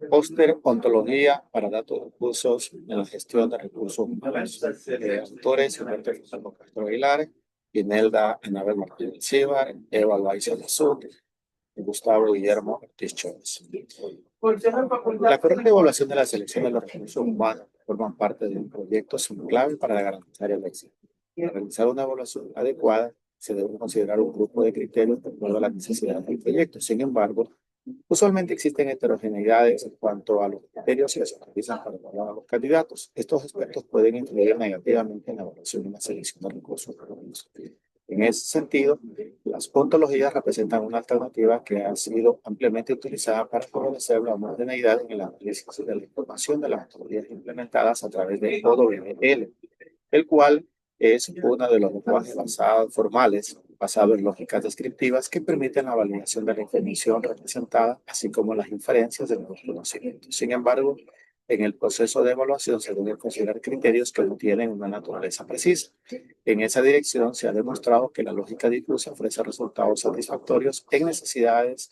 Póster, ontología para datos de recursos en la gestión de recursos humanos. Autores: Humberto Gonzalo Castro Aguilar, Inelda Anabel Martínez Silva, Eva Loaiza Lazú, Gustavo Guillermo Ortiz Chávez. La correcta evaluación de la selección de los recursos humanos que forman parte de un proyecto es un clave para garantizar el éxito. Para realizar una evaluación adecuada, se debe considerar un grupo de criterios de acuerdo a las necesidades del proyecto. Sin embargo, usualmente existen heterogeneidades en cuanto a los criterios que se utilizan para evaluar a los candidatos. Estos aspectos pueden influir negativamente en la evaluación y la selección de recursos humanos. En ese sentido, las ontologías representan una alternativa que ha sido ampliamente utilizada para favorecer la homogeneidad en el análisis de la información de las ontologías implementadas a través de OWL, el cual es uno de los lenguajes formales basados en lógicas descriptivas que permiten la validación de la información representada, así como las inferencias de nuevos conocimientos. Sin embargo, en el proceso de evaluación se deben considerar criterios que no tienen una naturaleza precisa. En esa dirección se ha demostrado que la lógica difusa ofrece resultados satisfactorios en necesidades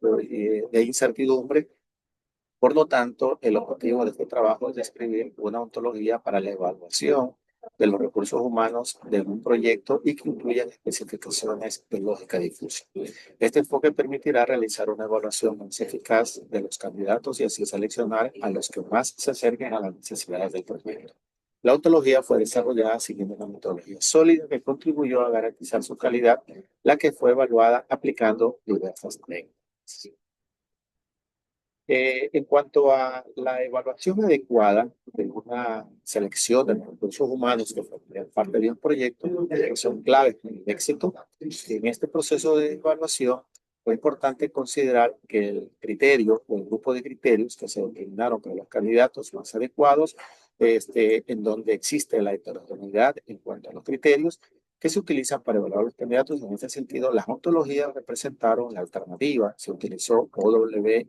de incertidumbre. Por lo tanto, el objetivo de este trabajo es describir una ontología para la evaluación de los recursos humanos de un proyecto y que incluyan especificaciones de lógica difusa. Este enfoque permitirá realizar una evaluación más eficaz de los candidatos y así seleccionar a los que más se acerquen a las necesidades del proyecto. La ontología fue desarrollada siguiendo una metodología sólida que contribuyó a garantizar su calidad, la que fue evaluada aplicando diversas técnicas. En cuanto a la evaluación adecuada de una selección de los recursos humanos que forman parte de un proyecto, que son claves en el éxito, en este proceso de evaluación fue importante considerar que el criterio o el grupo de criterios que se determinaron para los candidatos más adecuados, en donde existe la heterogeneidad en cuanto a los criterios que se utilizan para evaluar los candidatos. En ese sentido, las ontologías representaron la alternativa. Se utilizó OWL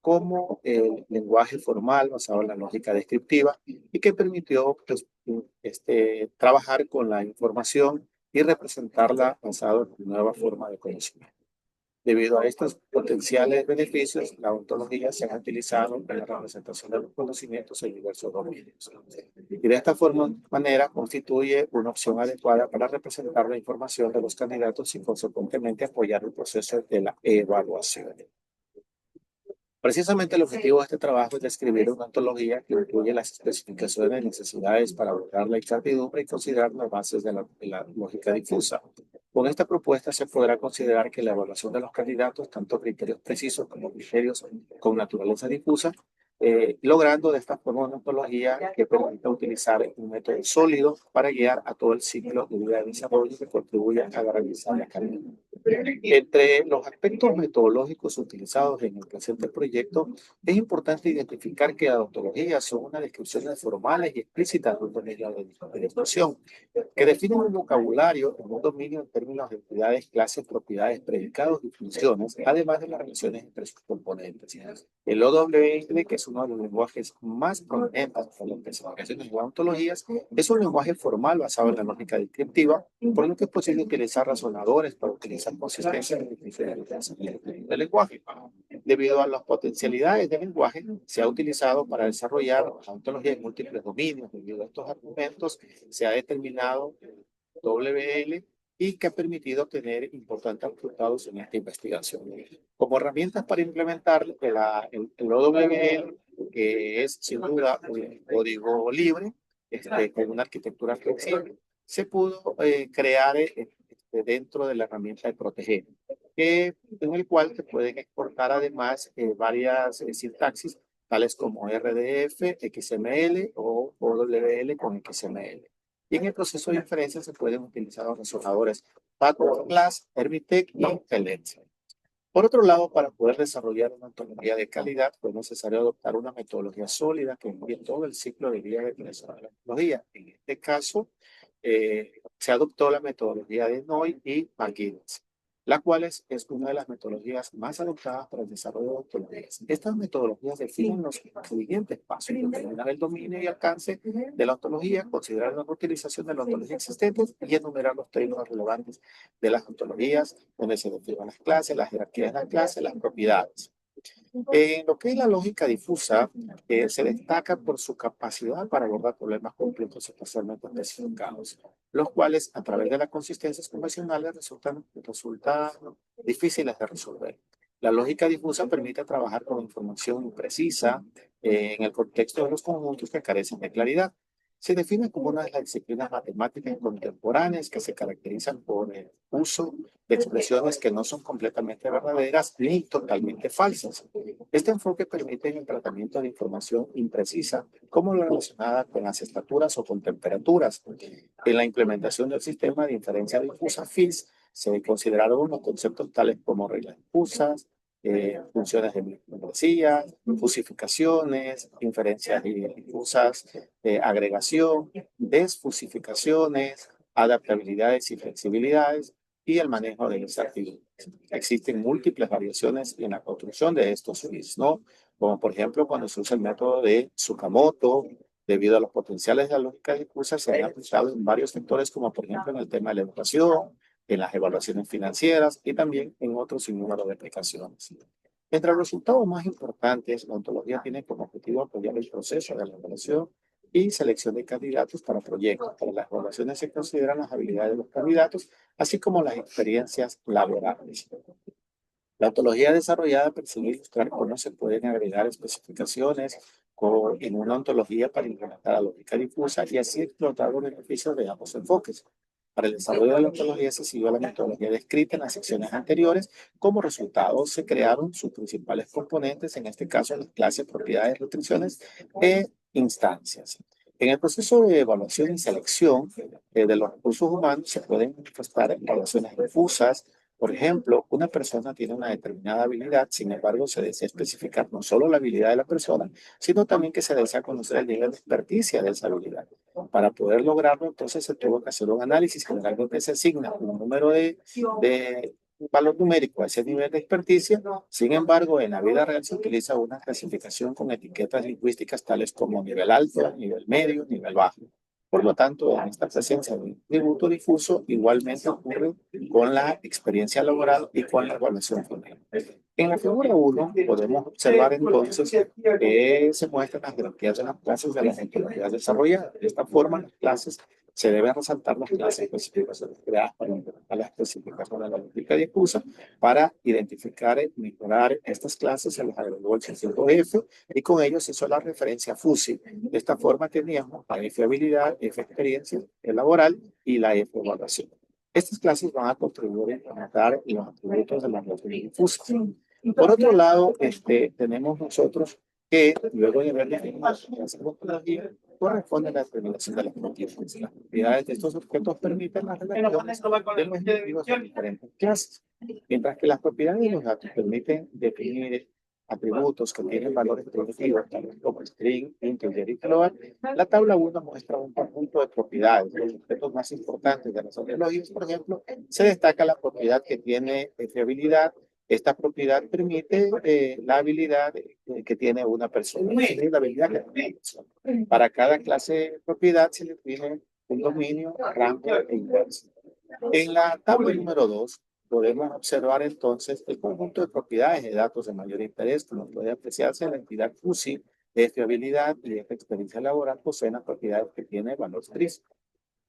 como el lenguaje formal basado en la lógica descriptiva y que permitió pues, trabajar con la información y representarla basado en una nueva forma de conocimiento. Debido a estos potenciales beneficios, la ontología se ha utilizado en la representación de los conocimientos en diversos dominios. Y de esta manera constituye una opción adecuada para representar la información de los candidatos y consecuentemente apoyar el proceso de la evaluación. Precisamente el objetivo de este trabajo es describir una ontología que incluye las especificaciones y necesidades para abordar la incertidumbre y considerar las bases de la lógica difusa. Con esta propuesta se podrá considerar que la evaluación de los candidatos, tanto criterios precisos como criterios con naturaleza difusa, logrando de esta forma una ontología que permita utilizar un método sólido para guiar a todo el ciclo de vida de desarrollo que contribuya a garantizar la calidad. Entre los aspectos metodológicos utilizados en el presente proyecto, es importante identificar que las ontologías son unas descripciones formales y explícitas de un dominio de expresión, que definen un vocabulario en un dominio en términos de entidades, clases, propiedades, predicados y funciones, además de las relaciones entre sus componentes. El OWL, que es uno de los lenguajes más prominentes para las especificaciones de ontologías, es un lenguaje formal basado en la lógica descriptiva, por lo que es posible utilizar razonadores para utilizar consistencia en el lenguaje. Debido a las potencialidades del lenguaje, se ha utilizado para desarrollar la ontología en múltiples dominios. Debido a estos argumentos, se ha determinado WL y que ha permitido obtener importantes resultados en esta investigación. Como herramientas para implementar el OWL, que es sin duda un código libre, con una arquitectura flexible, se pudo crear dentro de la herramienta de proteger, en el cual se pueden exportar además varias sintaxis, tales como RDF, XML o OWL con XML. Y en el proceso de inferencia se pueden utilizar los razonadores Class, Hermitech y Telnet. Por otro lado, para poder desarrollar una ontología de calidad, fue necesario adoptar una metodología sólida que incluye todo el ciclo de vida de creación de la ontología. En este caso, se adoptó la metodología de Noy y McGinnis. la cual es una de las metodologías más adoptadas para el desarrollo de ontologías. Estas metodologías definen los siguientes pasos: determinar el dominio y alcance de la ontología, considerar la utilización de la ontología existente y enumerar los términos relevantes de las ontologías, donde se definen las clases, las jerarquías de las clases, las propiedades. En lo que es la lógica difusa, se destaca por su capacidad para abordar problemas complejos especialmente especificados, los cuales a través de las consistencias convencionales resultan difíciles de resolver. La lógica difusa permite trabajar con información imprecisa en el contexto de los conjuntos que carecen de claridad. Se define como una de las disciplinas matemáticas contemporáneas que se caracterizan por el uso de expresiones que no son completamente verdaderas ni totalmente falsas. Este enfoque permite el tratamiento de información imprecisa, como la relacionada con las estaturas o con temperaturas. En la implementación del sistema de inferencia difusa FIS se consideraron unos conceptos tales como reglas difusas, funciones de membresía, fusificaciones, inferencias difusas, agregación, desfusificaciones, adaptabilidades y flexibilidades, y el manejo de incertidumbres. Existen múltiples variaciones en la construcción de estos FIS, ¿no? Como por ejemplo cuando se usa el método de Tsukamoto, debido a los potenciales de la lógica difusa, se han aplicado en varios sectores, como por ejemplo en el tema de la educación, en las evaluaciones financieras y también en otros sinnúmero de aplicaciones. Entre los resultados más importantes, la ontología tiene como objetivo apoyar el proceso de la evaluación y selección de candidatos para proyectos. Para las evaluaciones se consideran las habilidades de los candidatos, así como las experiencias laborales. La ontología desarrollada persigue ilustrar cómo se pueden agregar especificaciones en una ontología para implementar la lógica difusa y así explotar los beneficios de ambos enfoques. Para el desarrollo de la ontología se siguió la metodología descrita en las secciones anteriores. Como resultado, se crearon sus principales componentes, en este caso las clases, propiedades, restricciones e instancias. En el proceso de evaluación y selección de los recursos humanos se pueden manifestar evaluaciones difusas. Por ejemplo, una persona tiene una determinada habilidad, sin embargo, se desea especificar no solo la habilidad de la persona, sino también que se desea conocer el nivel de experticia de esa habilidad. Para poder lograrlo, entonces se tuvo que hacer un análisis, generalmente se asigna un número de un valor numérico a ese nivel de experticia. Sin embargo, en la vida real se utiliza una clasificación con etiquetas lingüísticas tales como nivel alto, nivel medio, nivel bajo. Por lo tanto, en esta presencia de un tributo difuso, igualmente ocurre con la experiencia laboral y con la evaluación final. En la figura 1 podemos observar entonces que se muestran las jerarquías de las clases de las ontologías desarrolladas. De esta forma, las clases se deben resaltar las clases específicas creadas para implementar la especificación de la lógica difusa. Para identificar y mejorar estas clases se les agregó el sentido F y con ello se hizo la referencia a FUSI. De esta forma teníamos la F habilidad, F experiencia laboral y la F evaluación. Estas clases van a contribuir a implementar los atributos de la lógica difusa. Por otro lado, tenemos nosotros que luego de haber definido las ontología, corresponde a la determinación de las propiedades. Las propiedades de estos objetos permiten las relaciones de los individuos de diferentes clases, mientras que las propiedades de los datos permiten definir atributos que tienen valores primitivos, tales como string, integer y global. La tabla 1 muestra un conjunto de propiedades. Los objetos más importantes de las ontologías, por ejemplo, se destaca la propiedad que tiene fiabilidad. Esta propiedad permite la habilidad que tiene una persona. La habilidad que tiene una persona. Para cada clase de propiedad se define un dominio, rango e inverso. En la tabla número 2 podemos observar entonces el conjunto de propiedades de datos de mayor interés, como puede apreciarse en la entidad FUSI, de fiabilidad y de experiencia laboral poseen las propiedades que tiene valor CRIS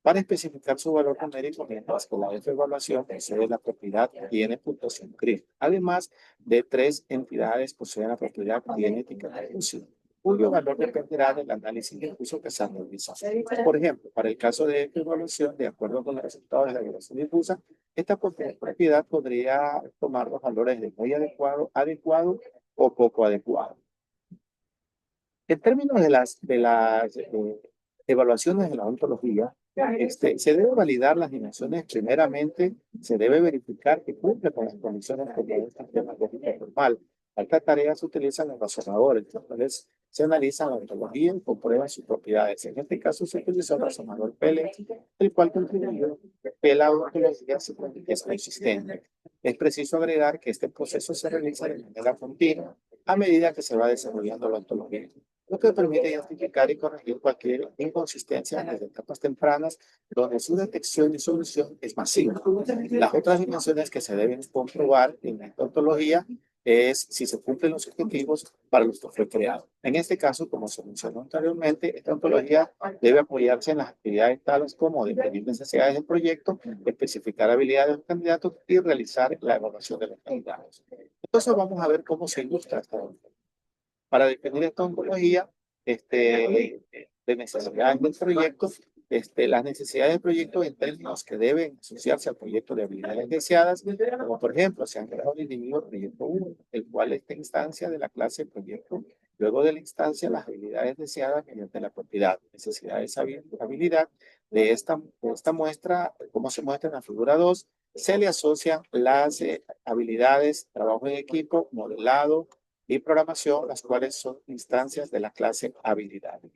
para especificar su valor numérico, mientras que la F evaluación posee la propiedad tiene puntuación CRIS. Además de 3 entidades poseen la propiedad tiene etiqueta FUSI, cuyo valor dependerá del análisis de uso que se ha realizado. Por ejemplo, para el caso de F evaluación, de acuerdo con los resultados de la evaluación difusa, esta propiedad podría tomar los valores de muy adecuado, adecuado o poco adecuado. En términos de las evaluaciones de la ontología, se debe validar las dimensiones. Primeramente, se debe verificar que cumple con las condiciones que tiene el sistema lógico normal. Para esta tarea se utilizan los razonadores, los cuales se analizan la ontología y comprueban sus propiedades. En este caso se utiliza el razonador PELE, el cual contribuye que la ontología es consistente. Es preciso agregar que este proceso se realiza de manera continua a medida que se va desarrollando la ontología, lo que permite identificar y corregir cualquier inconsistencia desde etapas tempranas donde su detección y solución es masiva. Las otras dimensiones que se deben comprobar en esta ontología es si se cumplen los objetivos para los que fue creado. En este caso, como se mencionó anteriormente, esta ontología debe apoyarse en las actividades tales como definir necesidades del proyecto, especificar habilidades de los candidatos y realizar la evaluación de los candidatos. Entonces vamos a ver cómo se ilustra esta ontología. Para definir esta ontología de necesidades del proyecto, las necesidades del proyecto en términos que deben asociarse al proyecto de habilidades deseadas, como por ejemplo, se han creado el individuo proyecto 1, el cual esta instancia de la clase proyecto, luego de la instancia, las habilidades deseadas mediante la propiedad, necesidades, habilidad, de esta muestra, como se muestra en la figura 2, se le asocian las habilidades, trabajo en equipo, modelado, y programación, las cuales son instancias de la clase habilidades.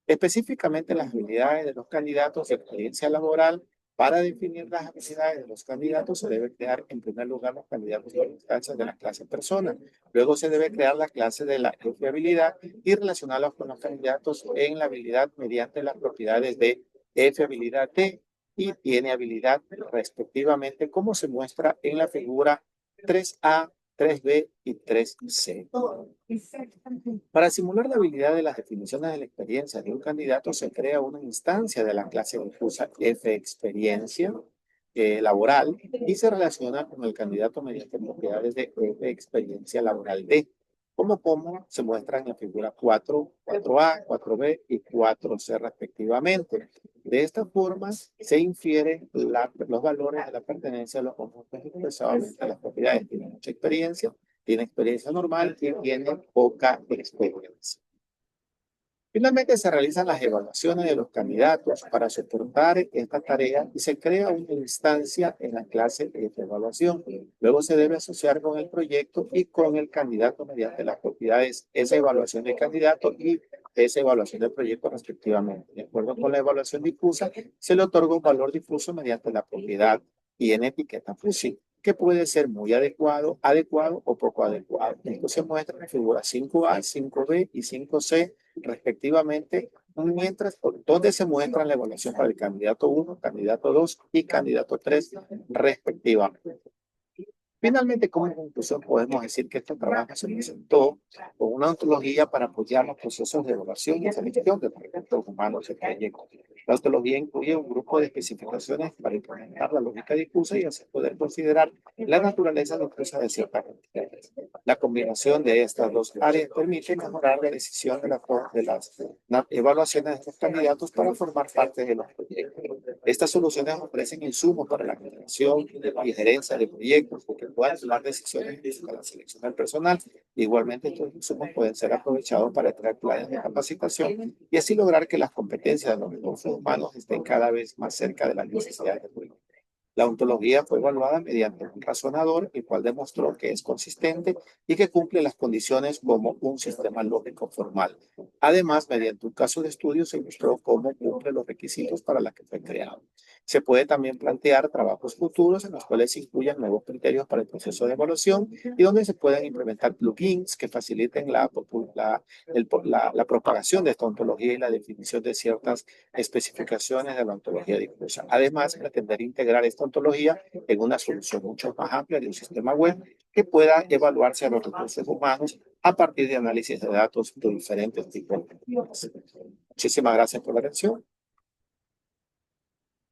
Específicamente las habilidades de los candidatos de experiencia laboral. Para definir las habilidades de los candidatos se debe crear en primer lugar los candidatos por instancias de la clase persona. Luego se debe crear la clase de la F-habilidad y relacionarlos con los candidatos en la habilidad mediante las propiedades de F-habilidad T y tiene habilidad respectivamente, como se muestra en la figura 3A, 3B y 3C. Para simular la habilidad de las definiciones de la experiencia de un candidato, se crea una instancia de la clase difusa F experiencia laboral y se relaciona con el candidato mediante propiedades de F experiencia laboral D, como se muestra en la figura 4, 4A, 4B y 4C respectivamente. De esta forma se infieren los valores de la pertenencia a los conjuntos expresados en las propiedades. Tiene mucha experiencia, tiene experiencia normal y tiene poca experiencia. Finalmente se realizan las evaluaciones de los candidatos para soportar esta tarea y se crea una instancia en la clase de evaluación. Luego se debe asociar con el proyecto y con el candidato mediante las propiedades, esa evaluación del candidato y esa evaluación del proyecto respectivamente. De acuerdo con la evaluación difusa, se le otorga un valor difuso mediante la propiedad y en etiqueta fusil, que puede ser muy adecuado o poco adecuado. Esto se muestra en la figura 5A, 5B y 5C respectivamente, mientras donde se muestra la evaluación para el candidato 1, candidato 2 y candidato 3 respectivamente. Finalmente, como conclusión, podemos decir que este trabajo se presentó con una ontología para apoyar los procesos de evaluación y selección de recursos humanos en proyectos. La ontología incluye un grupo de especificaciones para implementar la lógica difusa y así poder considerar la naturaleza difusa de ciertas entidades. La combinación de estas dos áreas permite mejorar la decisión de las evaluaciones de los candidatos para formar parte de los proyectos. Estas soluciones ofrecen insumos para la generación y gerencia de proyectos que puedan tomar decisiones para la selección del personal. Igualmente, estos insumos pueden ser aprovechados para crear planes de capacitación y así lograr que las competencias de los recursos humanos estén cada vez más cerca de las necesidades del proyecto. La ontología fue evaluada mediante un razonador, el cual demostró que es consistente y que cumple las condiciones como un sistema lógico formal. Además, mediante un caso de estudio se mostró cómo cumple los requisitos para la que fue creado. Se puede también plantear trabajos futuros en los cuales se incluyan nuevos criterios para el proceso de evaluación y donde se puedan implementar plugins que faciliten la propagación de esta ontología y la definición de ciertas especificaciones de la ontología difusa. Además, pretender integrar esta ontología en una solución mucho más amplia de un sistema web que pueda evaluarse a los recursos humanos a partir de análisis de datos de diferentes tipos. Muchísimas gracias por la atención.